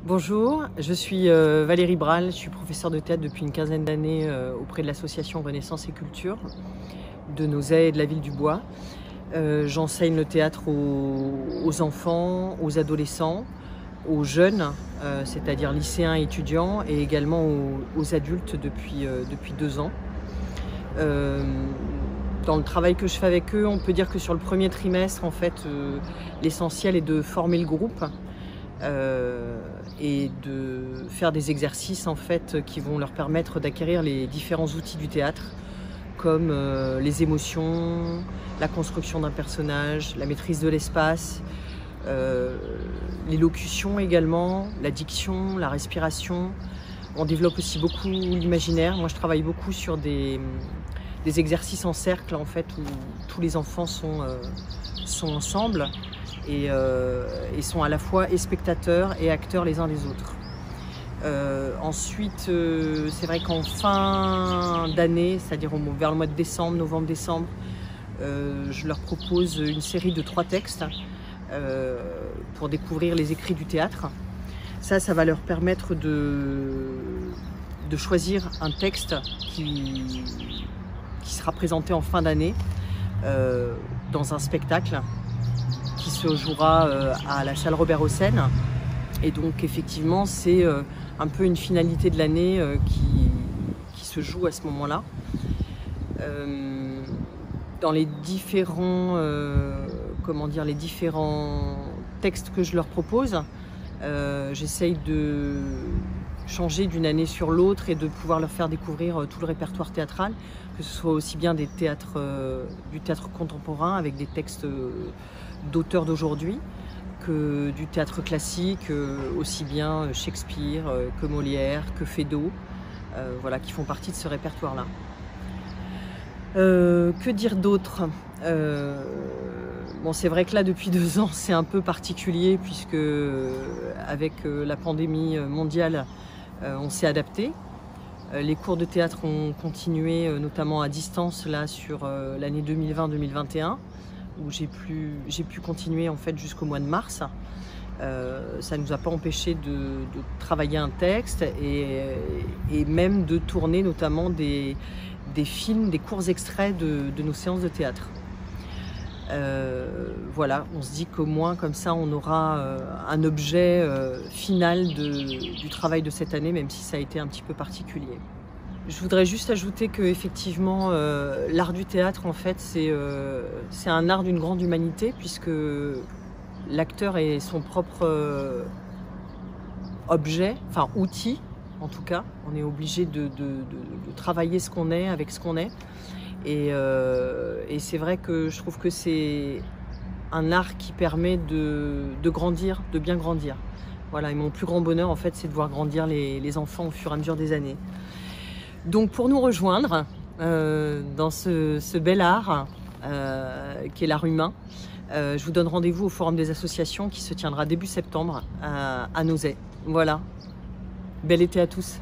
Bonjour, je suis Valérie Bral, je suis professeure de théâtre depuis une quinzaine d'années auprès de l'association Renaissance et Culture de Nozay et de la ville du Bois. J'enseigne le théâtre aux enfants, aux adolescents, aux jeunes, c'est-à-dire lycéens et étudiants, et également aux adultes depuis 2 ans. Dans le travail que je fais avec eux, on peut dire que sur le premier trimestre, en fait, l'essentiel est de former le groupe et de faire des exercices en fait, qui vont leur permettre d'acquérir les différents outils du théâtre, comme les émotions, la construction d'un personnage, la maîtrise de l'espace, l'élocution également, la diction, la respiration. On développe aussi beaucoup l'imaginaire. Moi, je travaille beaucoup sur des exercices en cercle en fait, où tous les enfants sont ensemble et sont à la fois spectateurs et acteurs les uns des autres. Ensuite, c'est vrai qu'en fin d'année, c'est-à-dire vers le mois de décembre, novembre-décembre, je leur propose une série de 3 textes pour découvrir les écrits du théâtre. Ça va leur permettre de choisir un texte qui sera présenté en fin d'année dans un spectacle qui se jouera à la salle Robert Hossein. Et donc effectivement c'est un peu une finalité de l'année qui se joue à ce moment-là. Dans les différents les différents textes que je leur propose, j'essaye de changer d'une année sur l'autre et de pouvoir leur faire découvrir tout le répertoire théâtral, que ce soit aussi bien du théâtre contemporain avec des textes d'auteurs d'aujourd'hui, que du théâtre classique, aussi bien Shakespeare que Molière, que Feydeau, voilà, qui font partie de ce répertoire-là. Que dire d'autre? Bon, c'est vrai que là, depuis 2 ans, c'est un peu particulier puisque avec la pandémie mondiale, on s'est adapté. Les cours de théâtre ont continué, notamment à distance, là, sur l'année 2020-2021, où j'ai pu continuer en fait jusqu'au mois de mars. Ça ne nous a pas empêché de travailler un texte et même de tourner notamment des films, des courts extraits de nos séances de théâtre. Voilà, on se dit qu'au moins comme ça on aura un objet final du travail de cette année, même si ça a été un petit peu particulier. Je voudrais juste ajouter que effectivement l'art du théâtre en fait c'est un art d'une grande humanité, puisque l'acteur est son propre objet, enfin outil en tout cas. On est obligé de travailler ce qu'on est avec ce qu'on est. Et c'est vrai que je trouve que c'est un art qui permet de grandir, de bien grandir. Voilà, et mon plus grand bonheur en fait c'est de voir grandir les enfants au fur et à mesure des années. Donc pour nous rejoindre dans ce bel art qui est l'art humain, je vous donne rendez-vous au Forum des associations qui se tiendra début septembre à Nozay. Voilà, bel été à tous.